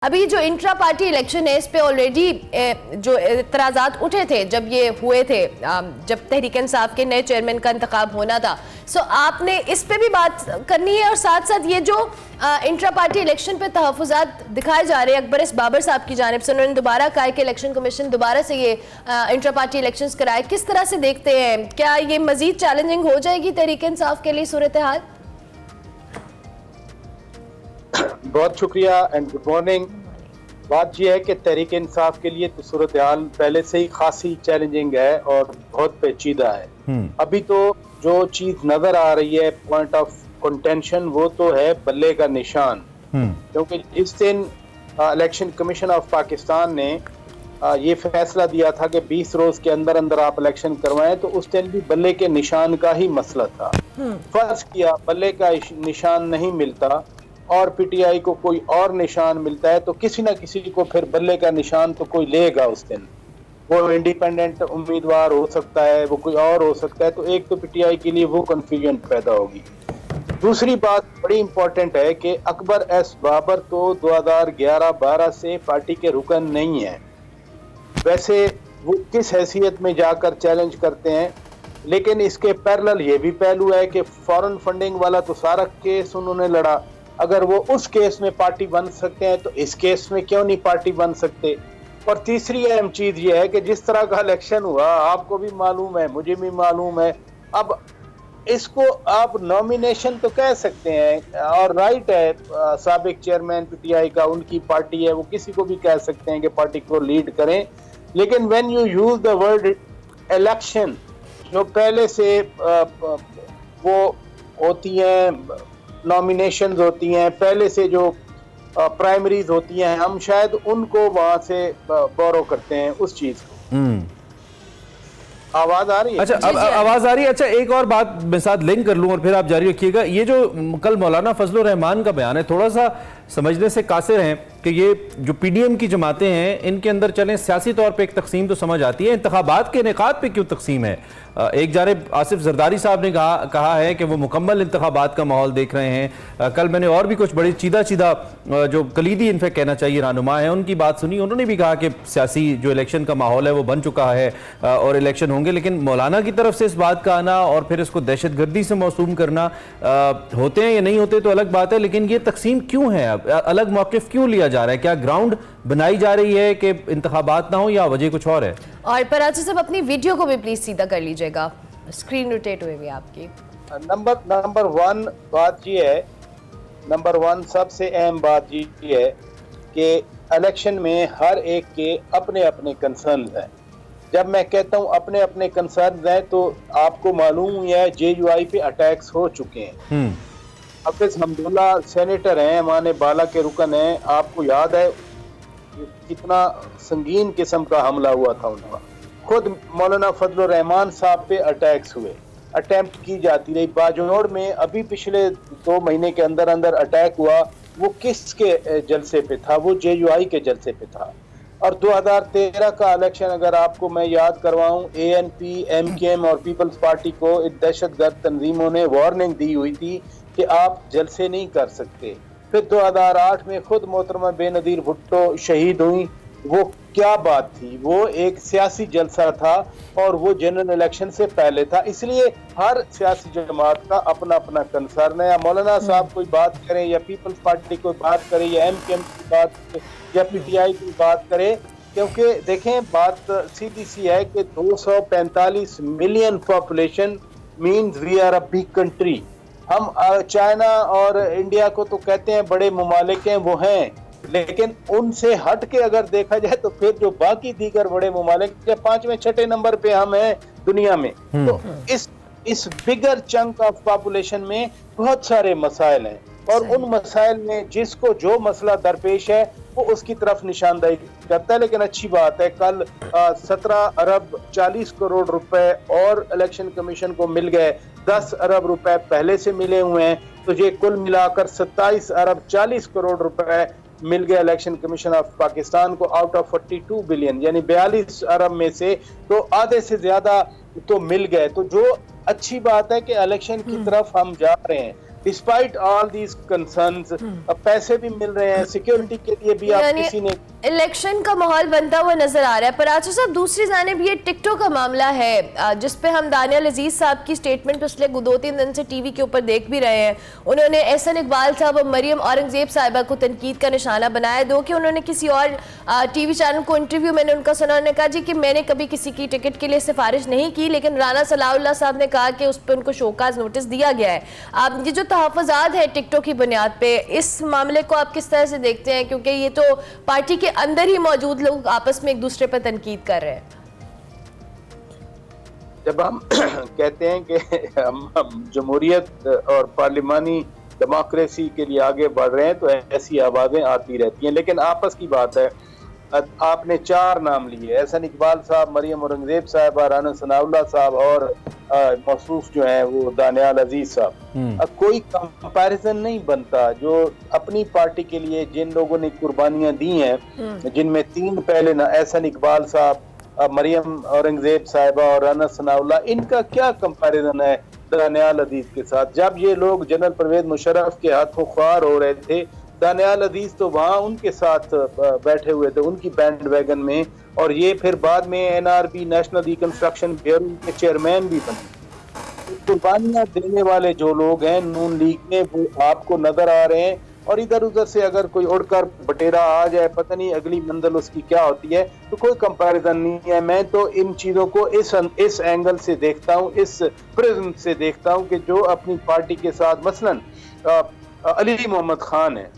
अभी जो intra party election है इस पे ऑलरेडी जो इतराज़ात उठे थे जब ये हुए थे, जब तहरीक इंसाफ के नए चेयरमैन का इंतखाब होना था। सो आपने इस पे भी बात करनी है और साथ साथ ये जो इंट्रा पार्टी इलेक्शन पे तहफ़्फ़ुज़ात दिखाए जा रहे हैं अकबर बाबर साहब की जानिब से, उन्होंने दोबारा कहा कि इलेक्शन कमीशन दोबारा से ये इंट्रा पार्टी इलेक्शंस कराए। किस तरह से देखते हैं, क्या ये मज़ीद चैलेंजिंग हो जाएगी तहरीक इंसाफ के लिए सूरत हाल? बहुत शुक्रिया एंड गुड मॉर्निंग। बात यह है कि तहरीक इंसाफ के लिए तो सूरत हाल पहले से ही खासी चैलेंजिंग है और बहुत पेचीदा है। अभी तो जो चीज नजर आ रही है पॉइंट ऑफ कंटेंशन वो तो है बल्ले का निशान, क्योंकि जिस दिन इलेक्शन कमीशन ऑफ पाकिस्तान ने ये फैसला दिया था कि 20 रोज के अंदर अंदर आप इलेक्शन करवाएं, तो उस दिन भी बल्ले के निशान का ही मसला था। फर्ज किया बल्ले का निशान नहीं मिलता और पीटीआई को कोई और निशान मिलता है तो किसी ना किसी को फिर बल्ले का निशान तो कोई लेगा उस दिन। वो इंडिपेंडेंट उम्मीदवार हो सकता है, वो कोई और हो सकता है, तो एक तो पीटीआई के लिए वो कंफ्यूजन पैदा होगी। दूसरी बात बड़ी इंपॉर्टेंट है कि अकबर एस बाबर तो 2011-12 से पार्टी के रुकन नहीं है। वैसे वो किस हैसियत में जाकर चैलेंज करते हैं, लेकिन इसके पैरेलल ये भी पहलू है कि फॉरेन फंडिंग वाला तो सारा केस उन्होंने लड़ा। अगर वो उस केस में पार्टी बन सकते हैं तो इस केस में क्यों नहीं पार्टी बन सकते। और तीसरी अहम चीज ये है कि जिस तरह का इलेक्शन हुआ आपको भी मालूम है, मुझे भी मालूम है, अब इसको आप नॉमिनेशन तो कह सकते हैं और राइट है, साबिक चेयरमैन पीटीआई का उनकी पार्टी है, वो किसी को भी कह सकते हैं कि पार्टी को लीड करें, लेकिन when you use the word election, जो पहले से वो होती हैं नॉमिनेशंस होती हैं, पहले से जो प्राइमरीज होती हैं, हम शायद उनको वहां से बोरो करते हैं उस चीज को। आवाज आ रही है? अच्छा, अब आवाज आ रही है। अच्छा, एक और बात मैं साथ लिंक कर लूं और फिर आप जारी रखिएगा। ये जो कल मौलाना फजलुर रहमान का बयान है, थोड़ा सा समझने से कासिर हैं कि ये जो पीडीएम की जमातें हैं इनके अंदर चलें सियासी तौर पे एक तकसीम तो समझ आती है, इंतखाबात के इनेकाद पे क्यों तकसीम है? एक जानिब आसिफ जरदारी साहब ने कहा है कि वो मुकम्मल इंतखाबात का माहौल देख रहे हैं। कल मैंने और भी कुछ बड़ी चीदा जो कलीदी इनफेक्ट कहना चाहिए रहनुमा है उनकी बात सुनी, उन्होंने भी कहा कि सियासी जो इलेक्शन का माहौल है वो बन चुका है और इलेक्शन होंगे। लेकिन मौलाना की तरफ से इस बात का आना और फिर इसको दहशतगर्दी से मौसूम करना, होते हैं या नहीं होते तो अलग बात है, लेकिन ये तकसीम क्यों है? अलग मौक़िफ़ क्यों लिया जा रहा है? क्या ग्राउंड बनाई जा रही है कि इंतखाबात ना हो या वजह कुछ और है? और पराची साहब अपनी वीडियो को भी प्लीज सीधा कर लीजिएगा, स्क्रीन रोटेट हुई है आपकी। नंबर वन बात ये है, नंबर वन सबसे अहम बात ये है कि इलेक्शन में हर एक के अपने अपने कंसर्न हैं। जब मैं कहता हूँ अपने अपने कंसर्न हैं तो आपको मालूम है जेयूआई पे अटैक्स हो चुके हैं। हाफिज हमदुल्ला सेनेटर हैं, माने बाला के रुकन हैं, आपको याद है कितना संगीन किस्म का हमला हुआ था उनका। खुद मौलाना फजलुर रहमान साहब पे अटैक्स हुए, अटेम्प्ट की जाती रही। बाजोड़ में अभी पिछले 2 महीने के अंदर अंदर अटैक हुआ, वो किसके जलसे पे था? वो जेयूआई के जलसे पे था। और 2013 का इलेक्शन अगर आपको मैं याद करवाऊं, एएनपी, एमकेएम और पीपल्स पार्टी को दहशतगर्द तंजीमों ने वार्निंग दी हुई थी कि आप जलसे नहीं कर सकते। फिर 2008 में खुद मोहतरमा बेनजीर भुट्टो शहीद हुई। वो क्या बात थी? वो एक सियासी जलसा था और वो जनरल इलेक्शन से पहले था। इसलिए हर सियासी जमात का अपना अपना कंसर्न है। या मौलाना साहब कोई बात करें या पीपल्स पार्टी कोई बात करे या एमकेएम की बात या पीटीआई की बात करे, क्योंकि देखें बात सीधी सी है कि 245 million population means we are a big country. हम चाइना और इंडिया को तो कहते हैं बड़े मुमालिक हैं, वो हैं, लेकिन उनसे हट के अगर देखा जाए तो फिर जो बाकी दीगर बड़े मुमालिक के 5वें 6ठे नंबर पे हम हैं दुनिया में। तो इस बिगर चंक ऑफ पॉपुलेशन में बहुत सारे मसाइल हैं और उन मसाइल में जिसको जो मसला दरपेश है वो उसकी तरफ निशानदेही करता है। लेकिन अच्छी बात है, कल 17 अरब 40 करोड़ रुपए और इलेक्शन कमीशन को मिल गए। 10 अरब रुपए पहले से मिले हुए हैं, तो ये कुल मिलाकर 27 अरब 40 करोड़ रुपए मिल गए इलेक्शन कमीशन ऑफ पाकिस्तान को आउट ऑफ 42 बिलियन, यानी 42 अरब में से तो आधे से ज्यादा तो मिल गए। तो जो अच्छी बात है कि इलेक्शन की तरफ हम जा रहे हैं। डिस्पाइट ऑल दीज कंसर्न्स, अब पैसे भी मिल रहे हैं, सिक्योरिटी के लिए भी आप यानी किसी ने इलेक्शन का माहौल बनता हुआ नजर आ रहा है। पर आचा साहब, दूसरी जानिब ये टिकटों का मामला है जिस पे हम दानियाल अजीज साहब की स्टेटमेंट पिछले 2-3 दिन से टीवी के ऊपर देख भी रहे हैं। उन्होंने एहसन इकबाल साहब और मरियम औरंगजेब साहिबा को तनकीद का निशाना बनाया। दो कि उन्होंने किसी और टीवी चैनल को इंटरव्यू मैंने उनका सुना, उन्होंने कहा जी कि मैंने कभी किसी की टिकट के लिए सिफारिश नहीं की, लेकिन राना सलाउल्लाह साहब ने कहा कि उस पर उनको शोकाज नोटिस दिया गया है। आप ये जो तहफ़्फ़ुज़ात है टिकटों की बुनियाद पे, इस मामले को आप किस तरह से देखते हैं? क्योंकि ये तो पार्टी के अंदर ही मौजूद लोग आपस में एक दूसरे पर तनकीद कर रहे हैं। जब हम कहते हैं कि हम जमहूरियत और पार्लिमानी डेमोक्रेसी के लिए आगे बढ़ रहे हैं, तो ऐसी आवाज़ें आती रहती हैं, लेकिन आपस की बात है। आपने 4 नाम लिए, एहसन इकबाल साहब, मरियम औरंगजेब साहब, राना सनाउल्लाह साहब और मौसूफ जो हैं वो दानियाल अजीज साहब। अब कोई कंपैरिजन नहीं बनता। जो अपनी पार्टी के लिए जिन लोगों ने कुर्बानियां दी हैं, जिनमें 3 पहले ना, एहसन इकबाल साहब, मरियम औरंगजेब साहिबा और राना सनाउल्लाह, इनका क्या कंपैरिजन है दानियाल अजीज के साथ? जब ये लोग जनरल परवेज मुशर्रफ के हाथों ख्वार हो रहे थे, दानियाल अजीज तो वहाँ उनके साथ बैठे हुए थे, उनकी बैंड वैगन में, और ये फिर बाद में NRB नेशनल रिकंस्ट्रक्शन ब्यूरो के चेयरमैन भी बने। कुर्बानियां देने वाले जो लोग हैं नून लीग में, वो आपको नजर आ रहे हैं। और इधर उधर से अगर कोई उड़कर बटेरा आ जाए, पता नहीं अगली मंजिल उसकी क्या होती है, तो कोई कंपैरिजन नहीं है। मैं तो इन चीजों को इस एंगल से देखता हूँ, इस प्रिज्म से देखता हूँ कि जो अपनी पार्टी के साथ मसलन अली मोहम्मद खान है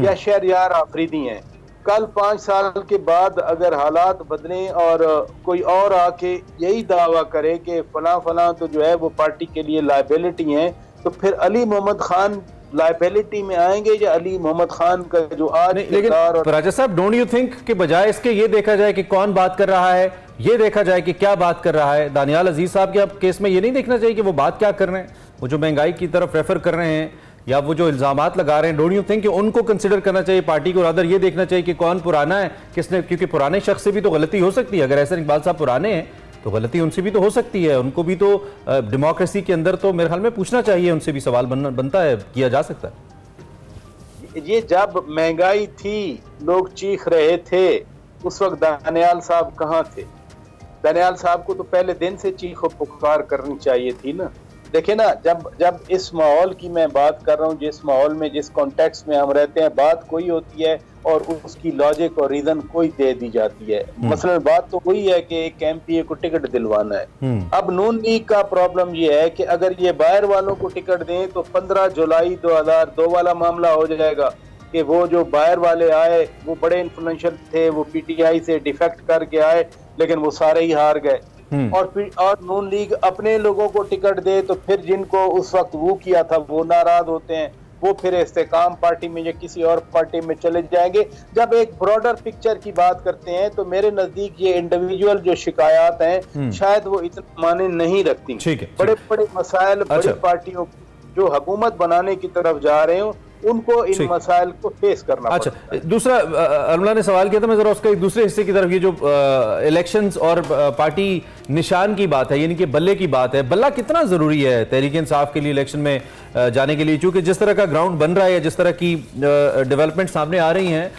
या शहरयार आफरीदी हैं, कल 5 साल के बाद अगर हालात बदलें और कोई और आके यही दावा करे कि फलां फलां तो जो है वो पार्टी के लिए लायबिलिटी हैं, तो फिर अली मोहम्मद खान लायबिलिटी में आएंगे या अली मोहम्मद खान का जो आज लेकिन राजा साहब, डोंट यू थिंक कि बजाय इसके ये देखा जाए कि कौन बात कर रहा है, ये देखा जाए कि क्या बात कर रहा है? दानियाल अजीज साहब के केस में ये नहीं देखना चाहिए कि वो बात क्या कर रहे हैं, वो जो महंगाई की तरफ रेफर कर रहे हैं या वो जो इल्जामात लगा रहे हैं, डोंट यू थिंक कि उनको कंसिडर करना चाहिए पार्टी को? रादर ये देखना चाहिए कि कौन पुराना है, किसने, क्योंकि पुराने शख्स से भी तो गलती हो सकती है। अगर एहसन इकबाल साहब पुराने हैं तो गलती उनसे भी तो हो सकती है, उनको भी तो डेमोक्रेसी के अंदर तो मेरे ख्याल में पूछना चाहिए, उनसे भी सवाल बनता है, किया जा सकता है। ये जब महंगाई थी, लोग चीख रहे थे, उस वक्त दानियाल साहब कहाँ थे? दानियाल साहब को तो पहले दिन से चीखो पुकार करनी चाहिए थी ना। देखिए ना, जब इस माहौल की मैं बात कर रहा हूँ, जिस माहौल में, जिस कॉन्टेक्स्ट में हम रहते हैं, बात कोई होती है और उसकी लॉजिक और रीजन कोई दे दी जाती है। मसलन बात तो वही है कि एक MPA को टिकट दिलवाना है। अब नून लीग का प्रॉब्लम ये है कि अगर ये बाहर वालों को टिकट दें तो 15 जुलाई 2002 वाला मामला हो जाएगा कि वो जो बाहर वाले आए वो बड़े इन्फ्लुएंशियल थे, वो PTI से डिफेक्ट करके आए, लेकिन वो सारे ही हार गए। और नून लीग अपने लोगों को टिकट दे तो फिर जिनको उस वक्त वो किया था वो नाराज होते हैं, वो फिर इस्तेकाम पार्टी में या किसी और पार्टी में चले जाएंगे। जब एक ब्रॉडर पिक्चर की बात करते हैं तो मेरे नजदीक ये इंडिविजुअल जो शिकायत हैं शायद वो इतना माने नहीं रखती। बड़े बड़े मसाइल, बड़ी पार्टियों जो हुकूमत बनाने की तरफ जा रहे हो, उनको इन मसाइल को फेस करना पड़ता है। दूसरा, अरमला ने सवाल किया था, मैं जरा उसका एक दूसरे हिस्से की तरफ, ये जो इलेक्शंस और पार्टी निशान की बात है, यानी कि बल्ले की बात है, बल्ला कितना जरूरी है तहरीक इंसाफ के लिए इलेक्शन में जाने के लिए? क्योंकि जिस तरह का ग्राउंड बन रहा है, जिस तरह की डेवलपमेंट सामने आ रही हैं,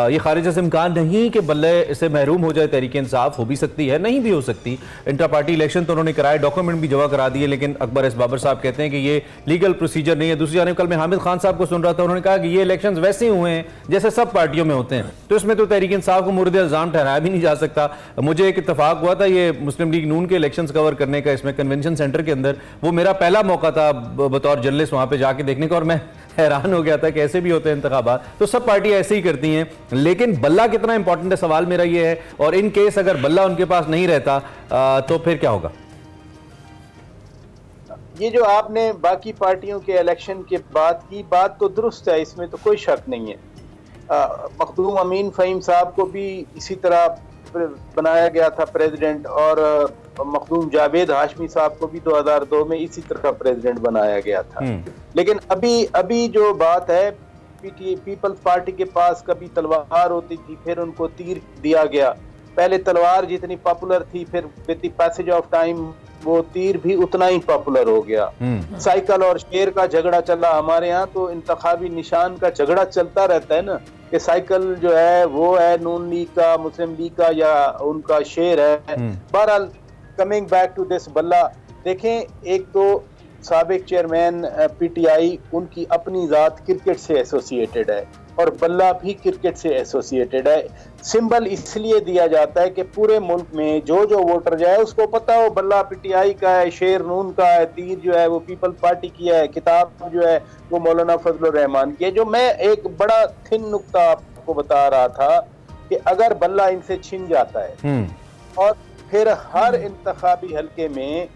ये खारिज से इम्कान नहीं कि बल्ले से महरूम हो जाए तहरीक इंसाफ। हो भी सकती है, नहीं भी हो सकती। इंटर पार्टी इलेक्शन तो उन्होंने कराए, डॉक्यूमेंट भी जमा करा दिए, लेकिन अकबर एस बाबर साहब कहते हैं कि ये लीगल प्रोसीजर नहीं है। दूसरी जानिब कल मैं हामिद खान साहब को सुन रहा था, उन्होंने कहा कि ये इलेक्शन वैसे ही हुए हैं जैसे सब पार्टियों में होते हैं, तो इसमें तो तहरीक इंसाफ को मुर्द इल्जाम ठहराया भी नहीं जा सकता। मुझे एक इत्तेफाक हुआ था ये मुस्लिम लीग नून के इलेक्शन कवर करने का, इसमें कन्वेंशन सेंटर के अंदर, वो मेरा पहला मौका था बतौर जर्नलिस्ट वहां पे जाके देखने का, और मैं हैरान हो गया था कि ऐसे भी होते हैं इंतखाबात। तो सब पार्टी ऐसे ही करती हैं, लेकिन बल्ला कितना इंपॉर्टेंट है, सवाल मेरा ये है। और इन केस अगर बल्ला उनके पास नहीं रहता तो फिर क्या होगा? ये जो आपने बाकी पार्टियों के इलेक्शन के बात की, बात तो दुरुस्त है, इसमें तो कोई शक नहीं है। मखदूम अमीन फ़हीम साहब को भी इसी तरह बनाया गया था प्रेसिडेंट, और मखदूम जावेद हाशमी साहब को भी 2002 में इसी तरह प्रेसिडेंट बनाया गया था। लेकिन अभी जो बात है, पीपल्स पार्टी के पास कभी तलवार होती थी, फिर उनको तीर दिया गया। पहले तलवार जितनी पॉपुलर थी, फिर with the passage of time वो तीर भी उतना ही पॉपुलर हो गया। साइकिल और शेर का झगड़ा चला हमारे यहाँ, तो इंतखाबी निशान का झगड़ा चलता रहता है ना, कि साइकिल जो है वो है नून लीग का, मुस्लिम लीग का, या उनका शेर है। बहरहाल कमिंग बैक टू दिस बल्ला, देखें एक तो साबिक चेयरमैन पीटीआई, उनकी अपनी जात क्रिकेट से एसोसिएटेड है और बल्ला भी क्रिकेट से एसोसिएटेड है। सिंबल इसलिए दिया जाता है कि पूरे मुल्क में जो जो वोटर जाए उसको पता हो बल्ला पीटीआई का है, शेर नून का है, तीर जो है वो पीपल पार्टी की है, किताब जो है वो मौलाना फजलुर रहमान की है। जो मैं एक बड़ा थिन नुक्ता आपको बता रहा था कि अगर बल्ला इनसे छिन जाता है और फिर हर इंतखाबी हलके में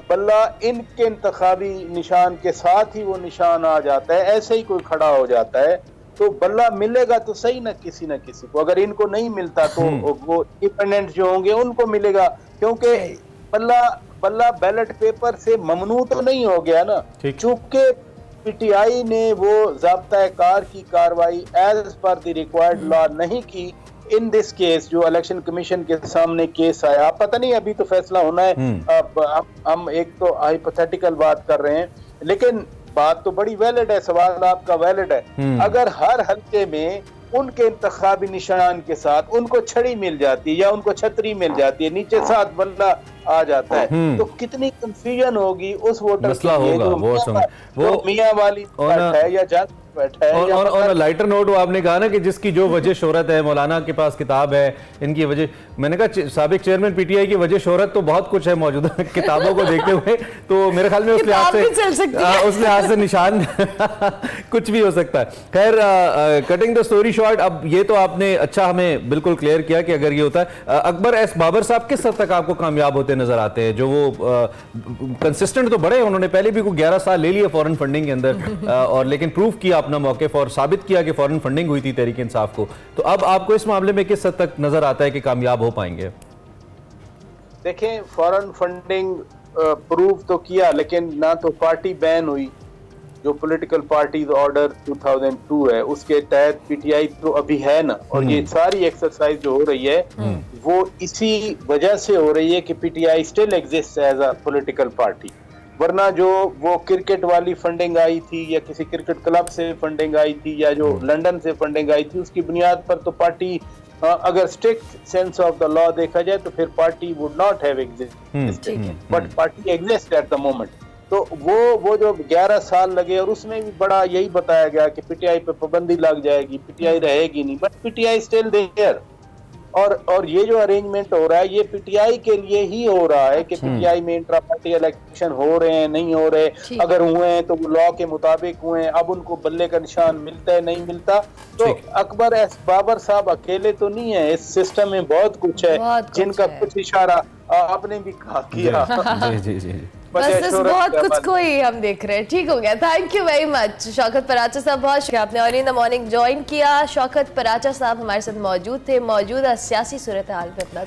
बल्ला इनके इंतखाबी निशान के साथ ही वो निशान आ जाता है, ऐसे ही कोई खड़ा हो जाता है, तो बल्ला मिलेगा तो सही ना किसी को। अगर इनको नहीं मिलता तो वो इंडिपेंडेंट जो होंगे उनको मिलेगा, क्योंकि बल्ला बैलेट पेपर से ममनू तो नहीं हो गया ना, चूंकि पीटीआई ने वो ज़ाब्ता कार की कार्रवाई as per the required law नहीं की। इन दिस केस जो इलेक्शन कमीशन के सामने केस आया, पता नहीं अभी तो फैसला होना है। हम एक तो हाइपोथेटिकल बात कर रहे हैं, लेकिन बात तो बड़ी वैलिड है, सवाल आपका वैलिड है। अगर हर हल्के में उनके इंतखाबी निशान के साथ उनको छड़ी मिल जाती है या उनको छतरी मिल जाती है, नीचे साथ बल्ला आ जाता है, तो कितनी कंफ्यूजन होगी उस वोटर के लिए जो मियां वाली बैठा है या जान बैठा है। और लाइटर नोट, आपने कहा ना कि जिसकी जो वजह शोहरत है, मौलाना के पास किताब है, इनकी वजह, मैंने कहा साबिक चेयरमैन पीटीआई की वजह शोहरत तो बहुत कुछ है मौजूदा किताबों को देखते हुए, तो मेरे ख्याल में उस लिहाज से निशान कुछ भी हो सकता है। खैर, कटिंग द स्टोरी शॉर्ट, अब ये तो आपने अच्छा हमें बिल्कुल क्लियर किया कि अगर ये होता है, अकबर एस बाबर साहब किस हद तक आपको कामयाब होते नजर आते हैं? जो वो कंसिस्टेंट तो बड़े, उन्होंने पहले भी 11 साल ले लिए फॉरेन फंडिंग के अंदर, और लेकिन प्रूव किया अपना मौके और साबित किया कि फॉरेन फंडिंग हुई थी तहरीक इंसाफ को, तो अब आपको इस मामले में किस हद तक नजर आता है कि कामयाब हो पाएंगे? देखें, फॉरेन फंडिंग प्रूव तो किया, लेकिन ना तो पार्टी बैन हुई, जो पॉलिटिकल पार्टीज ऑर्डर 2002 है उसके तहत पीटीआई तो अभी है ना, और ये सारी एक्सरसाइज जो हो रही है वो इसी वजह से हो रही है कि PTI still exist as a political party. वरना जो वो क्रिकेट वाली फंडिंग आई थी या किसी क्रिकेट क्लब से फंडिंग आई थी या जो लंदन से फंडिंग आई थी, उसकी बुनियाद पर तो पार्टी, अगर strict sense of the law देखा जाए तो फिर party would not have existed, but party exist at the moment. तो वो जो 11 साल लगे, और उसमें भी बड़ा यही बताया गया कि पीटीआई पे पाबंदी लग जाएगी, पीटीआई रहेगी नहीं, बट पीटीआई स्टिल देयर। और ये जो अरेंजमेंट हो रहा है ये पीटीआई के लिए ही हो रहा है कि पीटीआई में इंट्रा पार्टी इलेक्शन हो रहे हैं, नहीं हो रहे, अगर हुए हैं तो वो लॉ के मुताबिक हुए हैं, अब उनको बल्ले का निशान मिलता है नहीं मिलता। तो अकबर एस बाबर साहब अकेले तो नहीं है, इस सिस्टम में बहुत कुछ है जिनका कुछ इशारा आपने भी किया। बस बहुत कुछ को ही हम देख रहे हैं। ठीक हो गया, thank you very much Shaukat Paracha साहब, बहुत शुक्रिया आपने early in the morning join किया। शौकत पराचा साहब हमारे साथ मौजूद थे, मौजूदा सियासी सूरत हाल पे अपना